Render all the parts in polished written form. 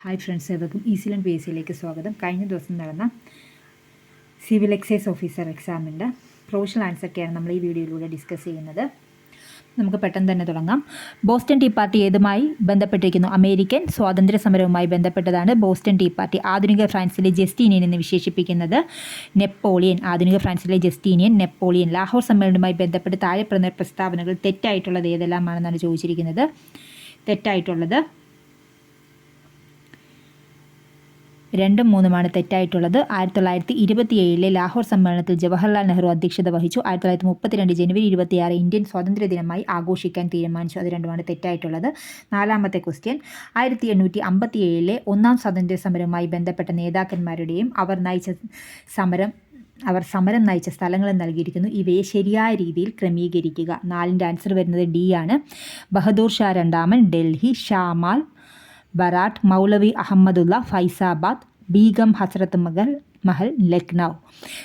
Hi friends, ഏവർക്കും easy learn PSCയിലേക്ക് സ്വാഗതം. കഴിഞ്ഞ ദിവസം നടന്ന സിവിൽ എക്സൈസ് ഓഫീസർ എക്സാമിൻ്റെ പ്രൊവിഷണൽ ആൻസറൊക്കെയാണ് നമ്മൾ ഈ വീഡിയോയിലൂടെ ഡിസ്കസ് ചെയ്യുന്നത്. നമുക്ക് പെട്ടെന്ന് തന്നെ തുടങ്ങാം. ബോസ്റ്റൺ ടീ പാർട്ടി ഏതുമായി ബന്ധപ്പെട്ടിരിക്കുന്നു? അമേരിക്കൻ സ്വാതന്ത്ര്യ സമരവുമായി ബന്ധപ്പെട്ടതാണ് ബോസ്റ്റൺ ടീ പാർട്ടി. ആധുനിക ഫ്രാൻസിലെ ജസ്റ്റീനിയൻ എന്ന് വിശേഷിപ്പിക്കുന്നത് നെപ്പോളിയൻ. ആധുനിക ഫ്രാൻസിലെ ജസ്റ്റീനിയൻ നെപ്പോളിയൻ. ലാഹോർ സമ്മേളനവുമായി ബന്ധപ്പെട്ട് താഴെ പറയുന്ന പ്രസ്താവനകൾ തെറ്റായിട്ടുള്ളത് ഏതെല്ലാമാണെന്നാണ് ചോദിച്ചിരിക്കുന്നത്. തെറ്റായിട്ടുള്ളത് 2, 3 തെറ്റായിട്ടുള്ളത്. 1927 ലാഹോർ സമ്മേളനത്തിൽ ജവഹർലാൽ നെഹ്റു അധ്യക്ഷത വഹിച്ചു. 1932 ജനുവരി 26 ഇന്ത്യൻ സ്വാതന്ത്ര്യ ദിനമായി ആഘോഷിക്കാൻ തീരുമാനിച്ചു. അത് 2 തെറ്റായിട്ടുള്ളത്. 4ാമത്തെ ക്വസ്റ്റ്യൻ, 1857 ഒന്നാം സ്വാതന്ത്ര്യ സമരവുമായി ബന്ധപ്പെട്ട നേതാക്കന്മാരുടെയും അവർ സമരം നയിച്ച സ്ഥലങ്ങളും നൽകിയിരിക്കുന്നു. ഇവയെ ശരിയായ രീതിയിൽ ക്രമീകരിക്കുക. 4ൻ്റെ ആൻസർ വരുന്നത് D ആണ്. ബഹദൂർ ഷാ രണ്ടാമൻ ഡൽഹി, ഷാമാൽ ബറാട്ട്, മൗലവി അഹമ്മദുള്ള ഫൈസാബാദ്, ബീഗം ഹസ്രത്ത് മഹൽ ലക്നൗ.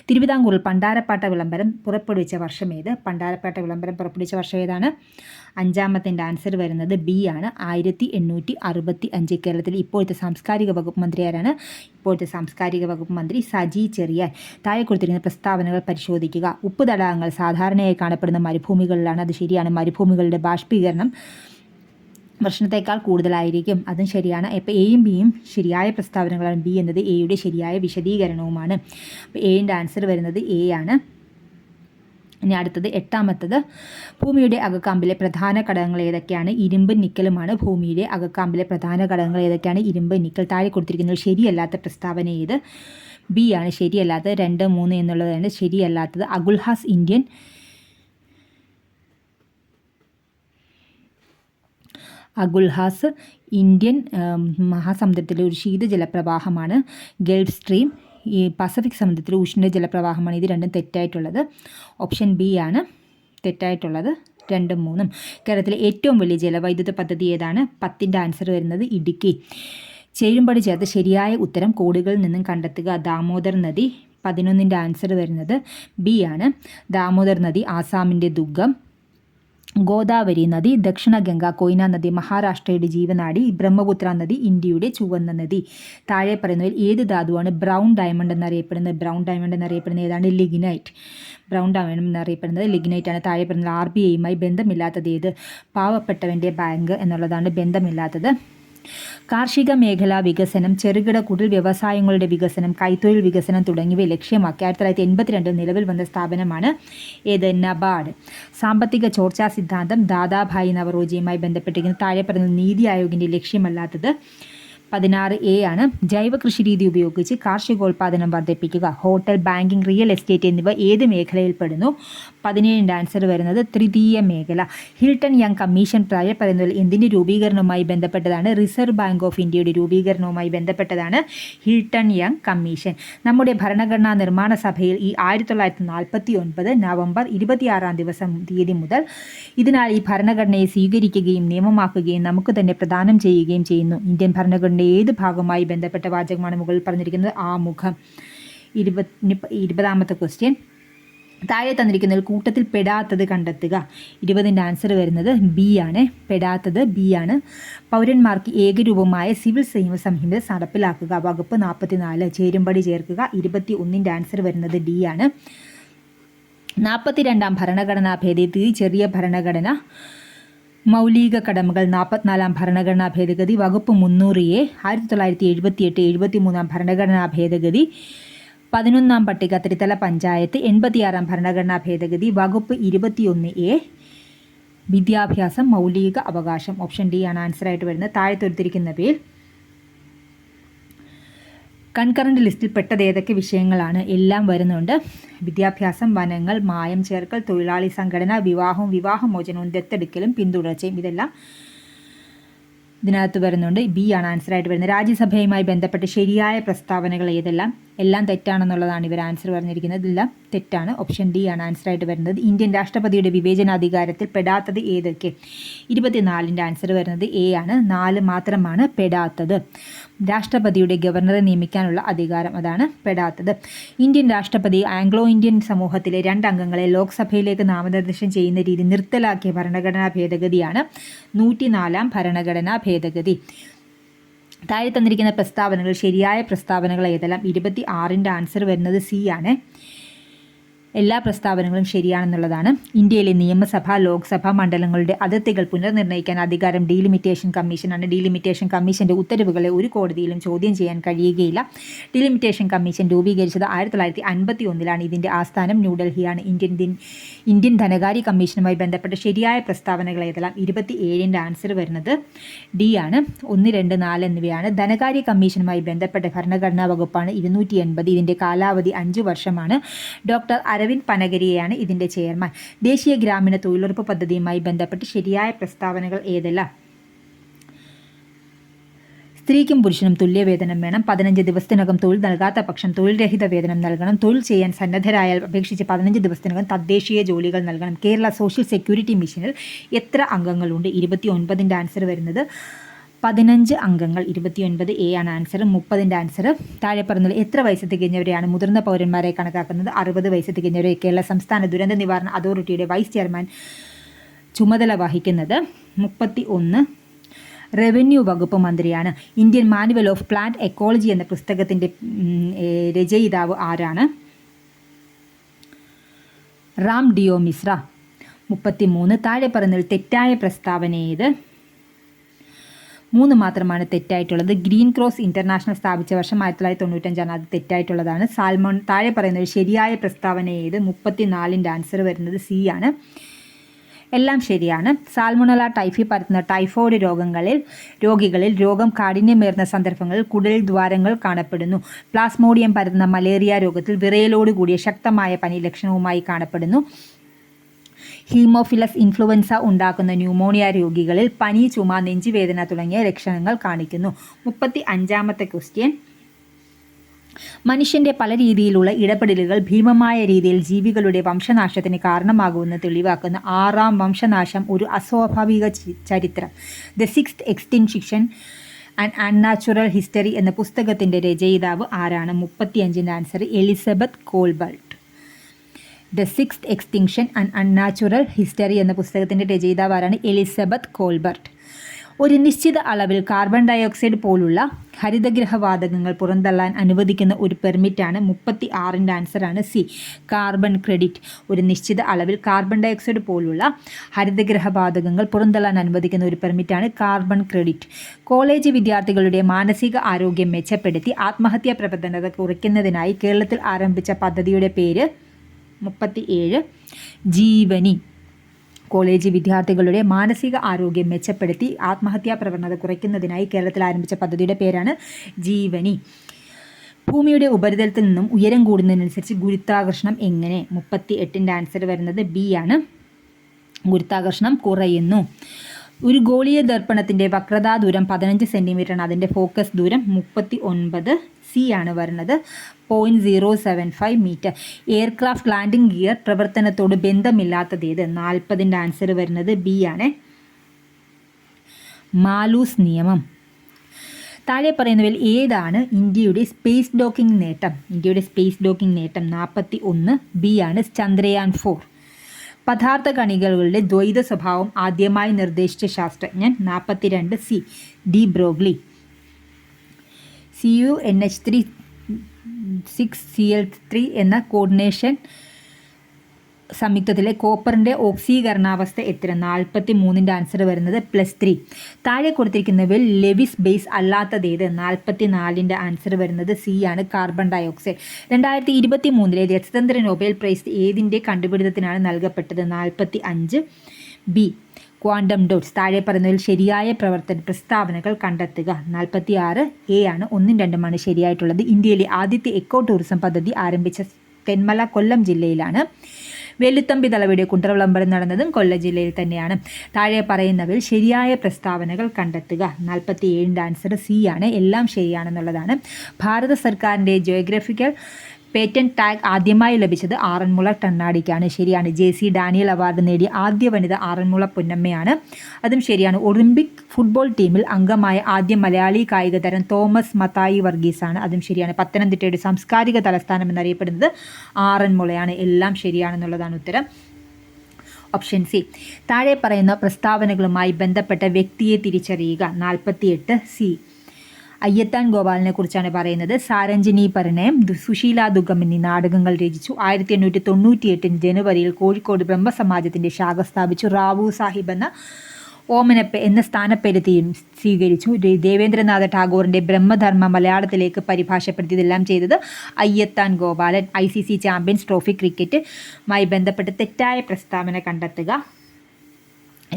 തിരുവിതാംകൂറിൽ പണ്ടാരപ്പാട്ട വിളംബരം പുറപ്പെടുവിച്ച വർഷമേത്? പണ്ടാരപ്പാട്ട വിളംബരം പുറപ്പെടുവിച്ച വർഷം ഏതാണ്? 5ാമത്തെ ആൻസർ വരുന്നത് B ആണ്. 1865. കേരളത്തിൽ ഇപ്പോഴത്തെ സാംസ്കാരിക വകുപ്പ് മന്ത്രി ആരാണ്? ഇപ്പോഴത്തെ സാംസ്കാരിക വകുപ്പ് മന്ത്രി സജി ചെറിയാൻ. താഴെ കൊടുത്തിരിക്കുന്ന പ്രസ്താവനകൾ പരിശോധിക്കുക. ഉപ്പ് തടാകങ്ങൾ സാധാരണയായി കാണപ്പെടുന്ന മരുഭൂമികളിലാണ്. അത് ശരിയാണ്. മരുഭൂമികളുടെ ബാഷ്പീകരണം പ്രശ്നത്തേക്കാൾ കൂടുതലായിരിക്കും. അതും ശരിയാണ്. ഇപ്പോൾ എയും ബിയും ശരിയായ പ്രസ്താവനകളാണ്. B എന്നത് എയുടെ ശരിയായ വിശദീകരണവുമാണ്. അപ്പോൾ എയുടെ ആൻസർ വരുന്നത് A ആണ്. ഇനി അടുത്തത് 8ാമത്തത്, ഭൂമിയുടെ അകക്കാമ്പിലെ പ്രധാന ഘടകങ്ങൾ ഏതൊക്കെയാണ്? ഇരുമ്പ് നിക്കലുമാണ് ഭൂമിയുടെ അകക്കാമ്പിലെ പ്രധാന ഘടകങ്ങൾ ഏതൊക്കെയാണ്? ഇരുമ്പ് നിക്കൽ. താഴെ കൊടുത്തിരിക്കുന്നത് ശരിയല്ലാത്ത പ്രസ്താവന ഏത്? B ആണ് ശരിയല്ലാത്തത്. 2, 3 എന്നുള്ളതാണ് ശരിയല്ലാത്തത്. അഗുൽഹാസ് ഇന്ത്യൻ മഹാസമുദ്രത്തിലെ ഒരു ശീതജലപ്രവാഹമാണ്. ഗൾഫ് സ്ട്രീം ഈ പസഫിക് സമുദ്രത്തിലെ ഉഷ്ണജലപ്രവാഹമാണ്. ഇത് 2 തെറ്റായിട്ടുള്ളത്. ഓപ്ഷൻ B ആണ് തെറ്റായിട്ടുള്ളത്. 2, 3. കേരളത്തിലെ ഏറ്റവും വലിയ ജലവൈദ്യുത പദ്ധതി ഏതാണ്? 10ൻ്റെ ആൻസർ വരുന്നത് ഇടുക്കി. ചേരുംപടി ചേർത്ത് ശരിയായ ഉത്തരം കോഡുകളിൽ നിന്നും കണ്ടെത്തുക. ദാമോദർ നദി. 11ൻ്റെ ആൻസർ വരുന്നത് B ആണ്. ദാമോദർ നദി ആസാമിൻ്റെ ദുർഗം. ഗോദാവരി നദി, ദക്ഷിണ ഗംഗ, കൊയ്ന നദി മഹാരാഷ്ട്രയുടെ ജീവനാഡി, ബ്രഹ്മപുത്ര നദി ഇന്ത്യയുടെ ചുവന്ന നദി. താഴെ പറയുന്നതിൽ ഏത് ധാതുവാണ് ബ്രൗൺ ഡയമണ്ട് എന്നറിയപ്പെടുന്നത്? ബ്രൗൺ ഡയമണ്ട് എന്നറിയപ്പെടുന്നത് ഏതാണ്? ലിഗ്നൈറ്റ്. ബ്രൗൺ ഡയമണ്ട് എന്നറിയപ്പെടുന്നത് ലിഗ്നൈറ്റ് ആണ്. താഴെ പറയുന്നത് RBIയുമായി ബന്ധമില്ലാത്തത് ഏത്? പാവപ്പെട്ടവൻ്റെ ബാങ്ക് എന്നുള്ളതാണ് ബന്ധമില്ലാത്തത്. കാർഷിക മേഖലാ വികസനം, ചെറുകിട കുടിൽ വ്യവസായങ്ങളുടെ വികസനം, കൈത്തൊഴിൽ വികസനം തുടങ്ങിയവ ലക്ഷ്യമാക്കി 1982 നിലവിൽ വന്ന സ്ഥാപനമാണ് ഏത്? നബാർഡ്. സാമ്പത്തിക ചോർച്ചാ സിദ്ധാന്തം ദാദാഭായി നവറോജിയുമായി ബന്ധപ്പെട്ടിരിക്കുന്ന താഴെ പറയുന്ന നീതി ആയോഗിൻ്റെ ലക്ഷ്യമല്ലാത്തത് 16A ആണ്. ജൈവ കൃഷി രീതി ഉപയോഗിച്ച് കാർഷികോൽപാദനം വർദ്ധിപ്പിക്കുക. ഹോട്ടൽ, ബാങ്കിങ്, റിയൽ എസ്റ്റേറ്റ് എന്നിവ ഏത് മേഖലയിൽപ്പെടുന്നു? 17ൻ്റെ ആൻസർ വരുന്നത് തൃതീയ മേഖല. ഹിൽട്ടൺ യങ് കമ്മീഷൻ താഴെ പറയുന്നതിൽ എന്തിൻ്റെ രൂപീകരണവുമായി ബന്ധപ്പെട്ടതാണ്? റിസർവ് ബാങ്ക് ഓഫ് ഇന്ത്യയുടെ രൂപീകരണവുമായി ബന്ധപ്പെട്ടതാണ് ഹിൽട്ടൺ യങ് കമ്മീഷൻ. നമ്മുടെ ഭരണഘടനാ നിർമ്മാണ സഭയിൽ ഈ 1949 നവംബർ 26 തീയതി മുതൽ ഇതിനാൽ ഈ ഭരണഘടനയെ സ്വീകരിക്കുകയും നിയമമാക്കുകയും നമുക്ക് തന്നെ പ്രദാനം ചെയ്യുകയും ചെയ്യുന്നു. ഇന്ത്യൻ ഭരണഘടന ഏത് ഭാഗവുമായി ബന്ധപ്പെട്ട വാചകമാണ് മുകളിൽ പറഞ്ഞിരിക്കുന്നത്? ആമുഖം. 20ാമത്തെ ക്വസ്റ്റ്യൻ, താഴെ തന്നിരിക്കുന്നതിൽ കൂട്ടത്തിൽ പെടാത്തത് കണ്ടെത്തുക. 20ൻ്റെ ആൻസർ വരുന്നത് B ആണ്. പെടാത്തത് B ആണ്. പൗരന്മാർക്ക് ഏകരൂപമായ സിവിൽ നിയമ സംഹിത നടപ്പിലാക്കുക. വകുപ്പ് 44. ചേരുംപടി ചേർക്കുക. 21ൻ്റെ ആൻസർ വരുന്നത് D ആണ്. 42ാം ഭരണഘടനാ ഭേദഗതി, ചെറിയ ഭരണഘടന, മൗലിക കടമകൾ. 44ാം ഭരണഘടനാ ഭേദഗതി, വകുപ്പ് 300A. 1978 73ാം ഭരണഘടനാ ഭേദഗതി, 11ാം പട്ടിക ത്രിതല പഞ്ചായത്ത്. 86ാം ഭരണഘടനാ ഭേദഗതി, വകുപ്പ് 21A. വിദ്യാഭ്യാസം, മൗലിക അവകാശം. ഓപ്ഷൻ D ആണ് ആൻസറായിട്ട് വരുന്നത്. താഴെ കൊടുത്തിരിക്കുന്നവയിൽ കൺകറന്റ് ലിസ്റ്റിൽ പെട്ടത് ഏതൊക്കെ വിഷയങ്ങളാണ്? എല്ലാം വരുന്നുണ്ട്. വിദ്യാഭ്യാസം, വനങ്ങൾ, മായം ചേർക്കൽ, തൊഴിലാളി സംഘടന, വിവാഹവും വിവാഹമോചനവും, ദത്തെടുക്കലും പിന്തുടർച്ചയും. ഇതെല്ലാം ഇതിനകത്ത് വരുന്നുണ്ട്. B ആണ് ആൻസറായിട്ട് വരുന്നത്. രാജ്യസഭയുമായി ബന്ധപ്പെട്ട് ശരിയായ പ്രസ്താവനകൾ ഏതെല്ലാം? എല്ലാം തെറ്റാണെന്നുള്ളതാണ് ഇവർ ആൻസർ പറഞ്ഞിരിക്കുന്നത്. ഇതെല്ലാം തെറ്റാണ്. ഓപ്ഷൻ D ആണ് ആൻസറായിട്ട് വരുന്നത്. ഇന്ത്യൻ രാഷ്ട്രപതിയുടെ വിവേചനാധികാരത്തിൽ പെടാത്തത് ഏതൊക്കെ? 24ൻ്റെ ആൻസർ വരുന്നത് A ആണ്. 4 മാത്രമാണ് പെടാത്തത്. രാഷ്ട്രപതിയുടെ ഗവർണറെ നിയമിക്കാനുള്ള അധികാരം, അതാണ് പെടാത്തത്. ഇന്ത്യൻ രാഷ്ട്രപതി ആംഗ്ലോ ഇന്ത്യൻ സമൂഹത്തിലെ 2 അംഗങ്ങളെ ലോക്സഭയിലേക്ക് നാമനിർദ്ദേശം ചെയ്യുന്ന രീതി നിർത്തലാക്കിയ ഭരണഘടനാ ഭേദഗതിയാണ് 104ാം ഭരണഘടനാ ഭേദഗതി. താഴെ തന്നിരിക്കുന്ന പ്രസ്താവനകൾ ശരിയായ പ്രസ്താവനകൾ ഏതെല്ലാം? 26ൻ്റെ ആൻസർ വരുന്നത് സി ആണ്. എല്ലാ പ്രസ്താവനകളും ശരിയാണെന്നുള്ളതാണ്. ഇന്ത്യയിലെ നിയമസഭ, ലോക്സഭ മണ്ഡലങ്ങളുടെ അതിർത്തികൾ പുനർനിർണ്ണയിക്കാൻ അധികാരം ഡീലിമിറ്റേഷൻ കമ്മീഷനാണ്. ഡീലിമിറ്റേഷൻ കമ്മീഷൻ്റെ ഉത്തരവുകളെ ഒരു കോടതിയിലും ചോദ്യം ചെയ്യാൻ കഴിയുകയില്ല. ഡീലിമിറ്റേഷൻ കമ്മീഷൻ രൂപീകരിച്ചത് 1951 ഇതിൻ്റെ ആസ്ഥാനം ന്യൂഡൽഹിയാണ്. ഇന്ത്യൻ ധനകാര്യ കമ്മീഷനുമായി ബന്ധപ്പെട്ട ശരിയായ പ്രസ്താവനകൾ ഏതെല്ലാം? 27ൻ്റെ ആൻസർ വരുന്നത് ഡി ആണ്. 1, 2, 4 എന്നിവയാണ്. ധനകാര്യ കമ്മീഷനുമായി ബന്ധപ്പെട്ട ഭരണഘടനാ വകുപ്പാണ് 280. ഇതിൻ്റെ കാലാവധി 5 വർഷമാണ്. ഡോക്ടർ അരവിന്ദ് പനഗരിയെയാണ് ഇതിൻ്റെ ചെയർമാൻ. ദേശീയ ഗ്രാമീണ തൊഴിലുറപ്പ് പദ്ധതിയുമായി ബന്ധപ്പെട്ട് ശരിയായ പ്രസ്താവനകൾ ഏതെല്ലാം? സ്ത്രീക്കും പുരുഷനും തുല്യവേതനം വേണം. 15 ദിവസത്തിനകം തൊഴിൽ നൽകാത്ത പക്ഷം തൊഴിൽ രഹിത വേതനം നൽകണം. തൊഴിൽ ചെയ്യാൻ സന്നദ്ധരായാൽ അപേക്ഷിച്ച് 15 ദിവസത്തിനകം തദ്ദേശീയ ജോലികൾ നൽകണം. കേരള സോഷ്യൽ സെക്യൂരിറ്റി മിഷനിൽ എത്ര അംഗങ്ങളുണ്ട്? 29ൻ്റെ ആൻസർ വരുന്നത് 15 അംഗങ്ങൾ. 29A ആണ് ആൻസർ. 30ൻ്റെ ആൻസർ. താഴെ പറഞ്ഞത് എത്ര വയസ്സ് തികഞ്ഞവരെയാണ് മുതിർന്ന പൗരന്മാരെ കണക്കാക്കുന്നത്? 60 വയസ്സ് തികഞ്ഞവരെ. കേരള സംസ്ഥാന ദുരന്ത നിവാരണ അതോറിറ്റിയുടെ വൈസ് ചെയർമാൻ ചുമതല വഹിക്കുന്നത് 31 റവന്യൂ വകുപ്പ് മന്ത്രിയാണ്. Indian manual of plant ecology എന്ന പുസ്തകത്തിൻ്റെ രചയിതാവ് ആരാണ്? റാം ഡിയോ മിശ്ര. 33 താഴെ പറയുന്നതിൽ തെറ്റായ പ്രസ്താവന ഏത്? 3 മാത്രമാണ് തെറ്റായിട്ടുള്ളത്. ഗ്രീൻ ക്രോസ് ഇൻ്റർനാഷണൽ സ്ഥാപിച്ച വർഷം 1995 അത് തെറ്റായിട്ടുള്ളതാണ്. സാൽമോൺ. താഴെ പറയുന്നത് ശരിയായ പ്രസ്താവന ഏത്? 34ൻ്റെ ആൻസർ വരുന്നത് സി ആണ്. എല്ലാം ശരിയാണ്. സാൽമോണല ടൈഫി പരത്തുന്ന ടൈഫോയിഡ് രോഗികളിൽ രോഗം കാഠിന്യമേറുന്ന സന്ദർഭങ്ങളിൽ കുടൽ ദ്വാരങ്ങൾ കാണപ്പെടുന്നു. പ്ലാസ്മോഡിയം പരത്തുന്ന മലേറിയ രോഗത്തിൽ വിറയലോട് കൂടിയ ശക്തമായ പനി ലക്ഷണവുമായി കാണപ്പെടുന്നു. ഹീമോഫിലസ് ഇൻഫ്ലുവൻസ ഉണ്ടാക്കുന്ന ന്യൂമോണിയ രോഗികളിൽ പനി, ചുമ, നെഞ്ചുവേദന തുടങ്ങിയ ലക്ഷണങ്ങൾ കാണിക്കുന്നു. 35ാമത്തെ ക്വസ്റ്റ്യൻ. മനുഷ്യൻ്റെ പല രീതിയിലുള്ള ഇടപെടലുകൾ ഭീമമായ രീതിയിൽ ജീവികളുടെ വംശനാശത്തിന് കാരണമാകുമെന്ന് തെളിവാക്കുന്ന 6ാം വംശനാശം ഒരു അസ്വാഭാവിക ചരിത്രം, the sixth extinction and unnatural history എന്ന പുസ്തകത്തിൻ്റെ രചയിതാവ് ആരാണ്? 35ൻ്റെ answer Elizabeth Kolbert. The sixth extinction and unnatural history എന്ന പുസ്തകത്തിൻ്റെ രചയിതാവ് ആരാണ്? Elizabeth Kolbert. ഒരു നിശ്ചിത അളവിൽ കാർബൺ ഡയോക്സൈഡ് പോലുള്ള ഹരിതഗൃഹവാതകങ്ങൾ പുറന്തള്ളാൻ അനുവദിക്കുന്ന ഒരു പെർമിറ്റാണ് 36ൻ്റെ ആൻസറാണ് സി, കാർബൺ ക്രെഡിറ്റ്. ഒരു നിശ്ചിത അളവിൽ കാർബൺ ഡയോക്സൈഡ് പോലുള്ള ഹരിതഗൃഹവാതകങ്ങൾ പുറന്തള്ളാൻ അനുവദിക്കുന്ന ഒരു പെർമിറ്റാണ് കാർബൺ ക്രെഡിറ്റ്. കോളേജ് വിദ്യാർത്ഥികളുടെ മാനസിക ആരോഗ്യം മെച്ചപ്പെടുത്തി ആത്മഹത്യാ പ്രവണത കുറയ്ക്കുന്നതിനായി കേരളത്തിൽ ആരംഭിച്ച പദ്ധതിയുടെ പേര് 37 ജീവനി. കോളേജ് വിദ്യാർത്ഥികളുടെ മാനസിക ആരോഗ്യം മെച്ചപ്പെടുത്തി ആത്മഹത്യാ പ്രവണത കുറയ്ക്കുന്നതിനായി കേരളത്തിൽ ആരംഭിച്ച പദ്ധതിയുടെ പേരാണ് ജീവനി. ഭൂമിയുടെ ഉപരിതലത്തിൽ നിന്നും ഉയരം കൂടുന്നതിനനുസരിച്ച് ഗുരുത്വാകർഷണം എങ്ങനെ? 38ൻ്റെ ആൻസർ വരുന്നത് ബി ആണ്. ഗുരുത്വാകർഷണം കുറയുന്നു. ഒരു ഗോളീയ ദർപ്പണത്തിൻ്റെ വക്രതാ ദൂരം 15 സെൻറ്റിമീറ്ററാണ്. അതിൻ്റെ ഫോക്കസ് ദൂരം 39 സി ആണ് വരുന്നത്, 0.075 മീറ്റർ. എയർക്രാഫ്റ്റ് ലാൻഡിംഗ് ഗിയർ പ്രവർത്തനത്തോട് ബന്ധമില്ലാത്തതേത്? 40ൻ്റെ ആൻസർ വരുന്നത് ബി ആണ്, മാലൂസ് നിയമം. താഴെ പറയുന്നവയിൽ ഏതാണ് ഇന്ത്യയുടെ സ്പേസ് ഡോക്കിംഗ് നേട്ടം? ഇന്ത്യയുടെ സ്പേസ് ഡോക്കിംഗ് നേട്ടം 41 ബി ആണ്, ചന്ദ്രയാൻ 4. പദാർത്ഥ കണികകളുടെ ദ്വൈത സ്വഭാവം ആദ്യമായി നിർദ്ദേശിച്ച ശാസ്ത്രജ്ഞൻ? 42 C, D Broglie. CuNH3 6Cl3 എന്ന കോർഡിനേഷൻ സംയുക്തത്തിലെ കോപ്പറിൻ്റെ ഓക്സീകരണാവസ്ഥ എത്ര? 43ൻ്റെ ആൻസർ വരുന്നത് +3. താഴെ കൊടുത്തിരിക്കുന്നവയിൽ ലെവിസ് ബേസ് അല്ലാത്തതേത്? 44ൻ്റെ ആൻസർ വരുന്നത് സി ആണ്, കാർബൺ ഡയോക്സൈഡ്. 2023 രസതന്ത്ര നോബൽ പ്രൈസ് ഏതിൻ്റെ കണ്ടുപിടുത്തത്തിനാണ് നൽകപ്പെട്ടത്? 45 ബി, ക്വാണ്ടം ഡോട്ട്സ്. താഴെ പറയുന്നതിൽ ശരിയായ പ്രസ്താവനകൾ കണ്ടെത്തുക. 46 എ ആണ്, 1ഉം 2ഉമാണ് ശരിയായിട്ടുള്ളത്. ഇന്ത്യയിലെ ആദ്യത്തെ എക്കോ ടൂറിസം പദ്ധതി ആരംഭിച്ച തെന്മല കൊല്ലം ജില്ലയിലാണ്. വേലുത്തമ്പി ദളവയുടെ കുണ്ടറവിളംബരം നടന്നതും കൊല്ലം ജില്ലയിൽ തന്നെയാണ്. താഴെ പറയുന്നവയിൽ ശരിയായ പ്രസ്താവനകൾ കണ്ടെത്തുക. 47ൻ്റെ ആൻസർ സി ആണ്, എല്ലാം ശരിയാണെന്നുള്ളതാണ്. ഭാരത സർക്കാരിൻ്റെ ജിയോഗ്രഫിക്കൽ പേറ്റന്റ് ടാഗ് ആദ്യമായി ലഭിച്ചത് ആറന്മുള കണ്ണാടിക്കാണ്. ശരിയാണ്. JC ഡാനിയൽ അവാർഡ് നേടിയ ആദ്യ വനിത ആറന്മുള പൊന്നമ്മയാണ്. അതും ശരിയാണ്. ഒളിമ്പിക് ഫുട്ബോൾ ടീമിൽ അംഗമായ ആദ്യ മലയാളി കായിക താരം തോമസ് മത്തായി വർഗീസാണ്. അതും ശരിയാണ്. പത്തനംതിട്ടയുടെ സാംസ്കാരിക തലസ്ഥാനം എന്നറിയപ്പെടുന്നത് ആറന്മുളയാണ്. എല്ലാം ശരിയാണെന്നുള്ളതാണ് ഉത്തരം. Option C. താഴെ പറയുന്ന പ്രസ്താവനകളുമായി ബന്ധപ്പെട്ട വ്യക്തിയെ തിരിച്ചറിയുക. 48 സി, അയ്യത്താൻ ഗോപാലിനെ കുറിച്ചാണ് പറയുന്നത്. സാരഞ്ജനി പരിണയം, സുശീല ദുഃഖം എന്നീ നാടകങ്ങൾ രചിച്ചു. 1898 ജനുവരിയിൽ കോഴിക്കോട് ബ്രഹ്മസമാജത്തിൻ്റെ ശാഖ സ്ഥാപിച്ചു. റാവു സാഹിബ് എന്ന ഓമനപ്പ എന്ന സ്ഥാനപ്പേര് സ്വീകരിച്ചു. ദേവേന്ദ്രനാഥ ടാഗോറിൻ്റെ ബ്രഹ്മധർമ്മ മലയാളത്തിലേക്ക് പരിഭാഷപ്പെടുത്തിയതെല്ലാം ചെയ്തത് Ayyathan Gopalan. ICC champions trophy ക്രിക്കറ്റുമായി ബന്ധപ്പെട്ട് തെറ്റായ പ്രസ്താവന കണ്ടെത്തുക.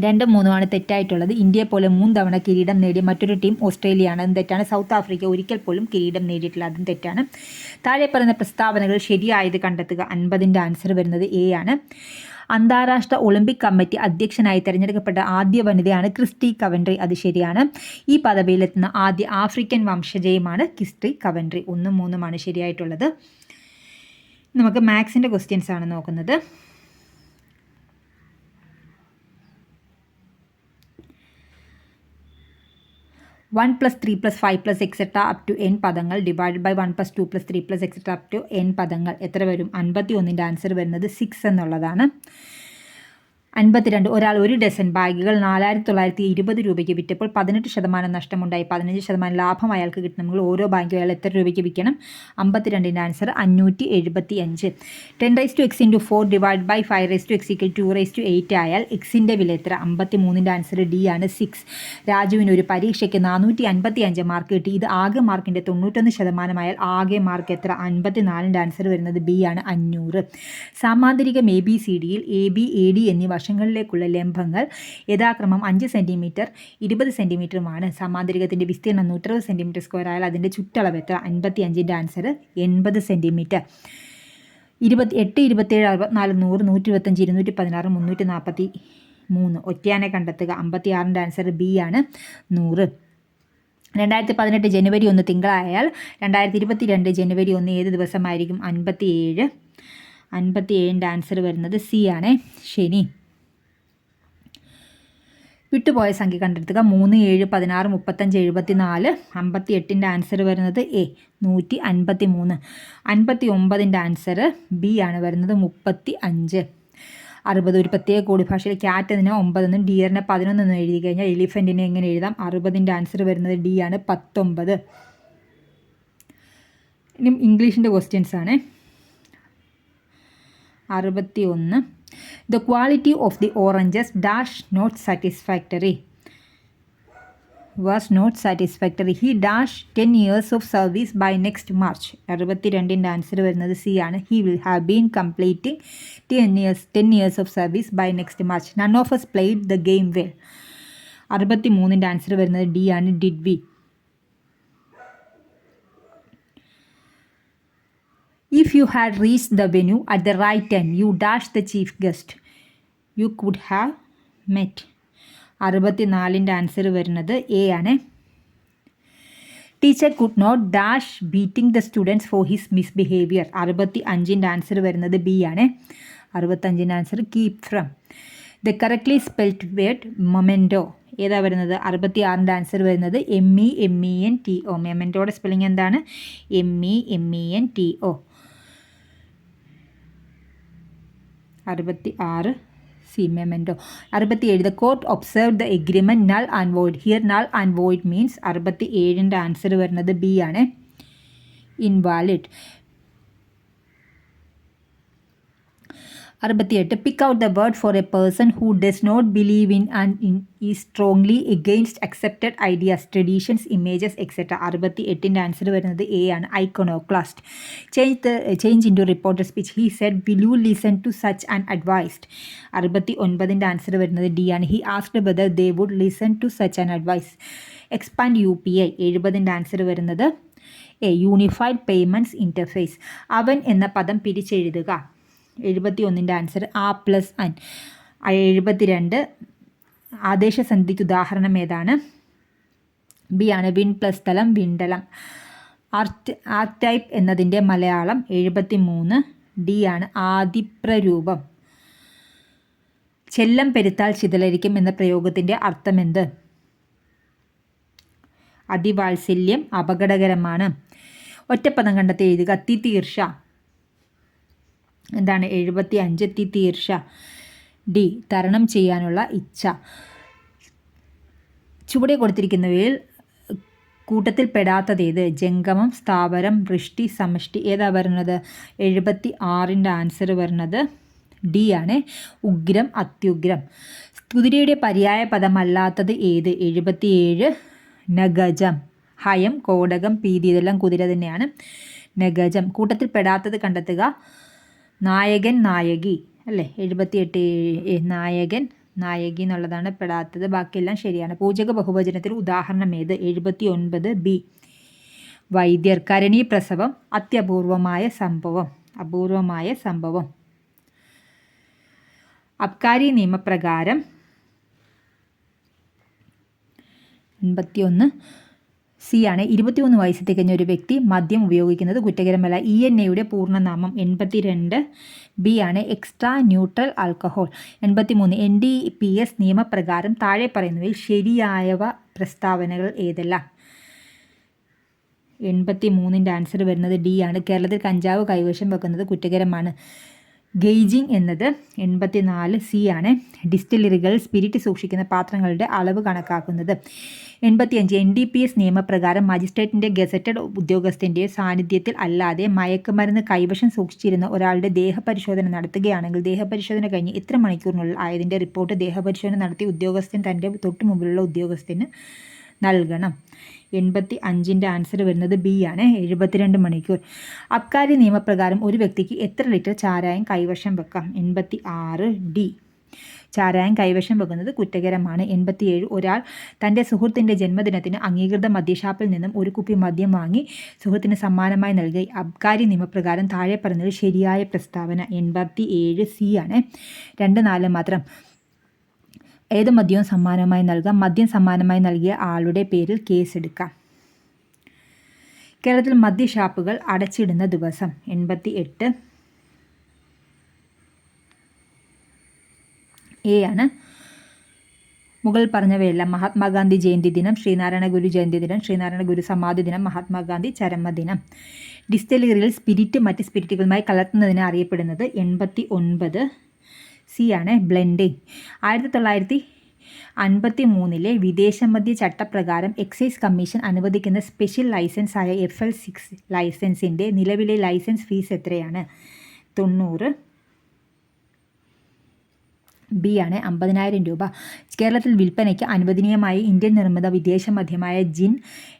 2, 3 തെറ്റായിട്ടുള്ളത്. ഇന്ത്യയെ പോലെ 3 തവണ കിരീടം നേടിയ മറ്റൊരു ടീം ഓസ്ട്രേലിയയാണ്, അതും തെറ്റാണ്. സൗത്ത് ആഫ്രിക്ക ഒരിക്കൽ പോലും കിരീടം നേടിയിട്ടില്ല, അതും തെറ്റാണ്. താഴെ പറയുന്ന പ്രസ്താവനകൾ ശരിയായത് കണ്ടെത്തുക. 50ൻ്റെ ആൻസർ വരുന്നത് A ആണ്. അന്താരാഷ്ട്ര ഒളിമ്പിക് കമ്മിറ്റി അധ്യക്ഷനായി തിരഞ്ഞെടുക്കപ്പെട്ട ആദ്യ വനിതയാണ് ക്രിസ്റ്റി കവൻട്രി, അത് ശരിയാണ്. ഈ പദവിയിലെത്തുന്ന ആദ്യ ആഫ്രിക്കൻ വംശജയുമാണ് ക്രിസ്റ്റി കവൻട്രി. 1, 3 ശരിയായിട്ടുള്ളത്. നമുക്ക് മാത്സിൻ്റെ ക്വസ്റ്റ്യൻസ് ആണ് നോക്കുന്നത്. 1 + 3 + 5 + etc. up to n പദങ്ങൾ divide by 1 + 2 + 3 + etc. up to n പദങ്ങൾ എത്ര വരും? 51ൻ്റെ ആൻസർ വരുന്നത് 6 എന്നുള്ളതാണ്. 52 ഒരാൾ 1 ഡസൻ ബാഗുകൾ 4920 രൂപയ്ക്ക് വിറ്റപ്പോൾ 18% നഷ്ടമുണ്ടായി, 15% ലാഭം അയാൾക്ക് കിട്ടണമെങ്കിൽ ഓരോ ബാഗും അയാൾ എത്ര രൂപയ്ക്ക് വിൽക്കണം? 52ൻ്റെ answer 575. 10⁻x × 4 divide by 5⁻x = 2�8 ആയാൽ എക്സിൻ്റെ വില എത്ര? 53ൻ്റെ ആൻസർ D ആണ്, 6. രാജുവിന് ഒരു പരീക്ഷയ്ക്ക് 455 മാർക്ക് കിട്ടി. ഇത് ആകെ മാർക്കിൻ്റെ 91% ആയാൽ ആകെ മാർക്ക് എത്ര? 54ൻ്റെ ആൻസർ വരുന്നത് B ആണ്, 500. സാമാന്തരികം ABCDയിൽ AB AD എന്നീ വശങ്ങളിലേക്കുള്ള ലംബങ്ങൾ യഥാക്രമം 5 സെൻറ്റിമീറ്റർ 20 സെൻറ്റിമീറ്ററുമാണ്. സമാന്തരികത്തിൻ്റെ വിസ്തീർണ്ണം 160 സെൻറ്റിമീറ്റർ² ആയാൽ അതിൻ്റെ ചുറ്റളവ് എത്ര? 55ൻ്റെ ആൻസർ 80 സെൻറ്റിമീറ്റർ. 8, 27, 64, 100, 125, 216, 343 ഒറ്റയാനെ കണ്ടെത്തുക. 56ൻ്റെ ആൻസർ B ആണ്, 100. 2018 ജനുവരി 1 തിങ്കളായാൽ 2022 ജനുവരി 1 ഏത് ദിവസമായിരിക്കും? 57. 57ൻ്റെ ആൻസർ വരുന്നത് C ആണ്, ശനി. വിട്ടുപോയ സംഖ്യ കണ്ടെത്തുക. 3, 7, 16, 35, 74. 58ൻ്റെ ആൻസർ വരുന്നത് A, 153. 59ൻ്റെ ആൻസർ B ആണ് വരുന്നത്, 35. 60 ഒരു പ്രത്യേക കോഡ് ഭാഷയിൽ ക്യാറ്റ് എന്നതിന് 9 എന്നും ഡിയറിനെ 11 എന്നും എഴുതി കഴിഞ്ഞാൽ എലിഫൻറ്റിനെ എങ്ങനെ എഴുതാം? 60ൻ്റെ ആൻസർ വരുന്നത് D ആണ്, 19. ഇനി ഇംഗ്ലീഷിൻ്റെ ക്വസ്റ്റ്യൻസ് ആണ്. 61. The quality of the oranges not satisfactory. Was not satisfactory. He 10 years of service by next March. 62ൻ്റെ ആൻസർ വരുന്നത് C ആണ്. He will have been completing 10 years of service by next March. None of us played the game well. 63ൻ്റെ answer വരുന്നത് D ആണ്, did we. If you had reached the venue at the right time, you the chief guest. You could have met. 64ൻ്റെ answer വരുന്നത് A ആണ്. Teacher could not beating the students for his misbehavior. 65ൻ്റെ answer വരുന്നത് B ആണ്. 65ൻ്റെ answer keep from. The correctly spelled word memento ഏതാ വരുന്നത്? 66ൻ്റെ ആൻസർ വരുന്നത് MEMENTO. മെമെൻറ്റോയുടെ സ്പെല്ലിംഗ് എന്താണ്? MEMENTO. 66 C, memento. 67 the court observed the agreement null and void. Here null and void means 67ൻ്റെ ആൻസർ വരുന്നത് B ആണ്, invalid. 68 pick out the word for a person who does not believe in and is strongly against accepted ideas, traditions, images, etc. 68ൻ്റെ answer വരുന്നത് A ആണ്, iconoclast. Change into reporter speech. He said, will you listen to such an advice? 69ൻ്റെ answer വരുന്നത് D ആണ്. He asked whether they would listen to such an advice. Expand UPI. 70ൻ്റെ answer വരുന്നത് A, unified payments interface. അവൻ എന്ന പദം പിരിച്ചെഴുതുക. 71ൻ്റെ answer A+N. 72 ആദേശസന്ധിക്ക് ഉദാഹരണം ഏതാണ്? B ആണ്, വിൻ പ്ലസ് സ്ഥലം, വിണ്ടലം. ആർട്ടൈപ്പ് എന്നതിൻ്റെ മലയാളം 73. D ആണ്, ആദിപ്രരൂപം. ചെല്ലം പെരുത്താൽ ചിതലരിക്കും എന്ന പ്രയോഗത്തിൻ്റെ അർത്ഥമെന്ത്? അതിവാത്സല്യം, അപകടകരമാണ്. ഒറ്റപ്പദം കണ്ടെത്തി എഴുതുക. തിതീർഷ എന്താണ്? 75 തിതീർഷ. D തരണം ചെയ്യാനുള്ള ഇച്ഛ. ചുവടെ കൊടുത്തിരിക്കുന്നവയിൽ കൂട്ടത്തിൽ പെടാത്തതേത്? ജംഗമം, സ്ഥാവരം, വൃഷ്ടി, സമഷ്ടി. ഏതാ വരുന്നത്? 76ൻ്റെ ആൻസർ വരുന്നത് ഡി ആണ്, ഉഗ്രം, അത്യുഗ്രം. കുതിരയുടെ പര്യായ പദമല്ലാത്തത് ഏത്? 77 നഗജം. ഹയം, കോടകം, പീതി, ഇതെല്ലാം കുതിര തന്നെയാണ്. നഗജം. കൂട്ടത്തിൽ പെടാത്തത് കണ്ടെത്തുക. നായകൻ, നായകി അല്ലേ? 78 നായകൻ, നായകി എന്നുള്ളതാണ് പെടാത്തത്. ബാക്കിയെല്ലാം ശരിയാണ്. പൂജക ബഹുവചനത്തിന് ഉദാഹരണം ഏത്? 79 ബി. വൈദ്യർ. കരണീ പ്രസവം, അത്യപൂർവമായ സംഭവം. അപൂർവമായ സംഭവം. അബ്കാരി നിയമപ്രകാരം 81 സി ആണ്. 21 വയസ്സ് തികഞ്ഞ ഒരു വ്യക്തി മദ്യം ഉപയോഗിക്കുന്നത് കുറ്റകരമല്ല. ENA പൂർണ്ണനാമം. 82 ബി ആണ്, എക്സ്ട്രാ ന്യൂട്രൽ ആൽക്കഹോൾ. 83 NDPS നിയമപ്രകാരം താഴെ പറയുന്നവയിൽ ശരിയായവ പ്രസ്താവനകൾ ഏതെല്ലാം? 83ൻ്റെ ആൻസർ വരുന്നത് ഡി ആണ്. കേരളത്തിൽ കഞ്ചാവ് കൈവശം വെക്കുന്നത് കുറ്റകരമാണ്. ഗെയ്ജിങ് എന്നത് 84 സി ആണ്. ഡിസ്റ്റിലറികൾ സ്പിരിറ്റ് സൂക്ഷിക്കുന്ന പാത്രങ്ങളുടെ അളവ് കണക്കാക്കുന്നത്. 85 NDPS നിയമപ്രകാരം മജിസ്ട്രേറ്റിൻ്റെ ഗസറ്റഡ് ഉദ്യോഗസ്ഥൻ്റെ സാന്നിധ്യത്തിൽ അല്ലാതെ മയക്കുമരുന്ന് കൈവശം സൂക്ഷിച്ചിരുന്ന ഒരാളുടെ ദേഹപരിശോധന നടത്തുകയാണെങ്കിൽ ദേഹപരിശോധന കഴിഞ്ഞ് എത്ര മണിക്കൂറിനുള്ളിൽ ആയതിൻ്റെ റിപ്പോർട്ട് ദേഹപരിശോധന നടത്തിയ ഉദ്യോഗസ്ഥൻ തൻ്റെ തൊട്ട് മുമ്പിലുള്ള ഉദ്യോഗസ്ഥന് നൽകണം. 85ൻ്റെ ആൻസർ വരുന്നത് ബി ആണ്, 72 മണിക്കൂർ. അബ്കാരി നിയമപ്രകാരം ഒരു വ്യക്തിക്ക് എത്ര ലിറ്റർ ചാരായം കൈവശം വെക്കാം? 86 ഡി. ചാരായം കൈവശം വെക്കുന്നത് കുറ്റകരമാണ്. 87 ഒരാൾ തൻ്റെ സുഹൃത്തിൻ്റെ ജന്മദിനത്തിന് അംഗീകൃത മദ്യഷാപ്പിൽ നിന്നും ഒരു കുപ്പി മദ്യം വാങ്ങി സുഹൃത്തിന് സമ്മാനമായി നൽകി. അബ്കാരി നിയമപ്രകാരം താഴെ പറഞ്ഞത് ശരിയായ പ്രസ്താവന. 87 സി ആണ്. 2-4 മാത്രം. ഏത് മദ്യവും സമ്മാനമായി നൽകാം. മദ്യം സമ്മാനമായി നൽകിയ ആളുടെ പേരിൽ കേസെടുക്കാം. കേരളത്തിൽ മദ്യഷാപ്പുകൾ അടച്ചിടുന്ന ദിവസം? 88 എ ആണ്. മുകളിൽ പറഞ്ഞവയെല്ലാം മഹാത്മാഗാന്ധി ജയന്തി ദിനം, ശ്രീനാരായണ ഗുരു ജയന്തി ദിനം, ശ്രീനാരായണ ഗുരു സമാധി ദിനം, മഹാത്മാഗാന്ധി ചരമദിനം. ഡിസ്റ്റിലറികളിൽ സ്പിരിറ്റ് മറ്റ് സ്പിരിറ്റുകളുമായി കലർത്തുന്നതിന് അറിയപ്പെടുന്നത്? 89 സി ആണ്, ബ്ലെൻഡിങ്. 1953 വിദേശമദ്യ ചട്ടപ്രകാരം എക്സൈസ് കമ്മീഷൻ അനുവദിക്കുന്ന സ്പെഷ്യൽ ലൈസൻസായ FL6 ലൈസൻസിൻ്റെ നിലവിലെ ലൈസൻസ് ഫീസ് എത്രയാണ്? 90 ബി ആണ്, 50,000 രൂപ. കേരളത്തിൽ വിൽപ്പനയ്ക്ക് അനുവദനീയമായ ഇന്ത്യൻ നിർമ്മിത വിദേശ മദ്യമായ ജിൻ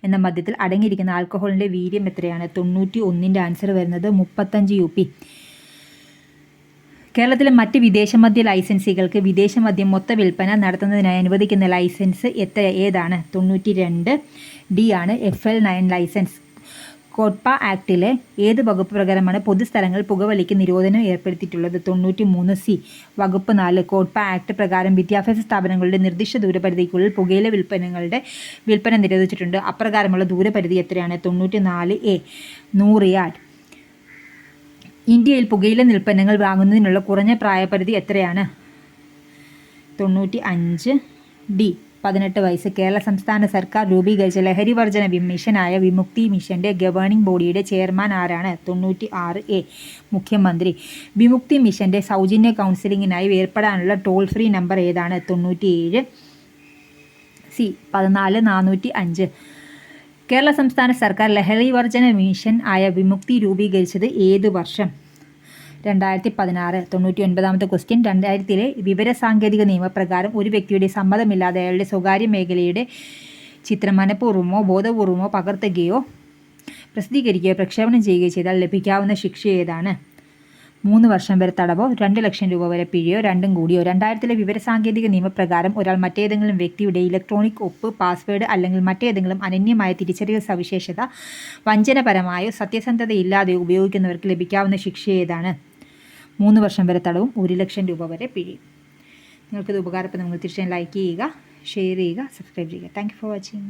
എന്ന മദ്യത്തിൽ അടങ്ങിയിരിക്കുന്ന ആൽക്കഹോളിൻ്റെ വീര്യം എത്രയാണ്? 91ൻ്റെ ആൻസർ വരുന്നത് 35 UP. കേരളത്തിലെ മറ്റ് വിദേശമദ്യ ലൈസൻസികൾക്ക് വിദേശമദ്യം മൊത്ത വിൽപ്പന നടത്തുന്നതിനായി അനുവദിക്കുന്ന ലൈസൻസ് ഏതാണ്? 92 ഡി ആണ്, FL9 ലൈസൻസ്. കോട്ട്പ ആക്ടിലെ ഏത് വകുപ്പ് പ്രകാരമാണ് പൊതുസ്ഥലങ്ങളിൽ പുകവലിക്ക് നിരോധനം ഏർപ്പെടുത്തിയിട്ടുള്ളത്? 93 സി. വകുപ്പ് 4 കോട്ട്പ ആക്ട് പ്രകാരം വിദ്യാഭ്യാസ സ്ഥാപനങ്ങളുടെ നിർദ്ദിഷ്ട ദൂരപരിധിക്കുള്ളിൽ പുകയില വിൽപ്പന നിരോധിച്ചിട്ടുണ്ട്. അപ്രകാരമുള്ള ദൂരപരിധി എത്രയാണ്? 94 എ. 100 യാർഡ്. ഇന്ത്യയിൽ പുകയില ഉൽപ്പന്നങ്ങൾ വാങ്ങുന്നതിനുള്ള കുറഞ്ഞ പ്രായപരിധി എത്രയാണ്? 95 ഡി. 18 വയസ്സ്. കേരള സംസ്ഥാന സർക്കാർ രൂപീകരിച്ച ലഹരി വർജന മിഷനായ വിമുക്തി മിഷൻ്റെ ഗവേണിംഗ് ബോഡിയുടെ ചെയർമാൻ ആരാണ്? 96 എ. മുഖ്യമന്ത്രി. വിമുക്തി മിഷൻ്റെ സൗജന്യ കൗൺസിലിങ്ങിനായി ഏർപ്പെടാനുള്ള ടോൾ ഫ്രീ നമ്പർ ഏതാണ്? 97 സി. 14405. കേരള സംസ്ഥാന സർക്കാർ ലഹരി വർജന മിഷൻ ആയ വിമുക്തി രൂപീകരിച്ചത് ഏത് വർഷം? 2016. 99ാമത്തെ ക്വസ്റ്റ്യൻ. 2000 വിവരസാങ്കേതിക നിയമപ്രകാരം ഒരു വ്യക്തിയുടെ സമ്മതമില്ലാതെ അയാളുടെ സ്വകാര്യ മേഖലയുടെ ചിത്രം മനഃപൂർവ്വമോ ബോധപൂർവമോ പകർത്തുകയോ പ്രസിദ്ധീകരിക്കുകയോ പ്രക്ഷേപണം ചെയ്യുകയോ ചെയ്താൽ ലഭിക്കാവുന്ന ശിക്ഷ ഏതാണ്? 3 വർഷം വരെ തടവോ 2 ലക്ഷം രൂപ വരെ പിഴയോ രണ്ടും കൂടിയോ? 2000 വിവരസാങ്കേതിക നിയമപ്രകാരം ഒരാൾ മറ്റേതെങ്കിലും വ്യക്തിയുടെ ഇലക്ട്രോണിക് ഒപ്പ്, പാസ്വേഡ് അല്ലെങ്കിൽ മറ്റേതെങ്കിലും അനന്യമായ തിരിച്ചറിയൽ സവിശേഷത വഞ്ചനപരമായോ സത്യസന്ധതയില്ലാതെയോ ഉപയോഗിക്കുന്നവർക്ക് ലഭിക്കാവുന്ന ശിക്ഷ ഏതാണ്? 3 വർഷം വരെ തടവും 1 ലക്ഷം രൂപ വരെ പിഴയും. നിങ്ങൾക്കിത് ഉപകാരപ്പെടുന്ന നിങ്ങൾ തീർച്ചയായും ലൈക്ക് ചെയ്യുക, ഷെയർ ചെയ്യുക, സബ്സ്ക്രൈബ് ചെയ്യുക. Thank you for watching.